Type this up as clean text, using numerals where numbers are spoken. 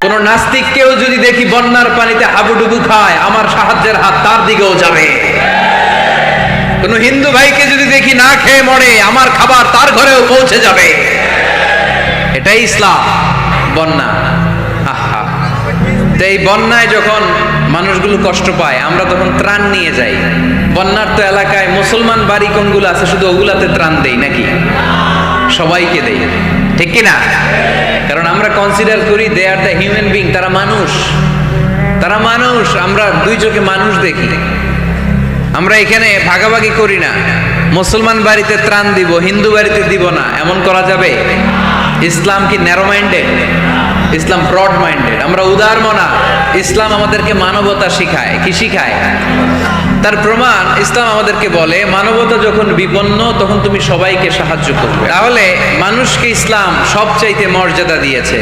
কোন নাস্তিককেও যদি দেখি বন্যার পানিতে হাবুডুবু খায়, আমার সাহায্যের হাত তার দিকেও যাবে। কোন হিন্দু ভাইকে যদি দেখি না খেয়ে মরে, আমার খাবার তার ঘরেও পৌঁছে যাবে। এটাই ইসলাম। বন্যা, আহা, তো এই বন্যায় যখন মানুষগুলো কষ্ট পায়, আমরা তখন ত্রাণ নিয়ে যাই। বন্যার তো এলাকায় মুসলমান বাড়ি কোনগুলো আছে, শুধু ওগুলাতে ত্রাণ দেই নাকি? সবাইকে দেই, ঠিক কিনা? কারণ আমরা কনসিডার করি দে আর দ্য হিউম্যান বিং, তারা মানুষ, তারা মানুষ। আমরা দুই চোখে মানুষ দেখি। আমরা এখানে ভাগাভাগি করি না, মুসলমান বাড়িতে ত্রাণ দিব, হিন্দু বাড়িতে দিব না, এমন করা যাবে? ইসলাম কি ন্যারো মাইন্ডেড? ইসলাম ব্রড মাইন্ডেড। আমরা উদার মনা। ইসলাম আমাদেরকে মানবতা শিখায়। কি শিখায়? তার প্রমাণ ইসলাম আমাদেরকে বলে, মানবতা যখন বিপন্ন তখন তুমি সবাইকে সাহায্য করবে। তাহলে মানুষকে ইসলাম সবচাইতে মর্যাদা দিয়েছে।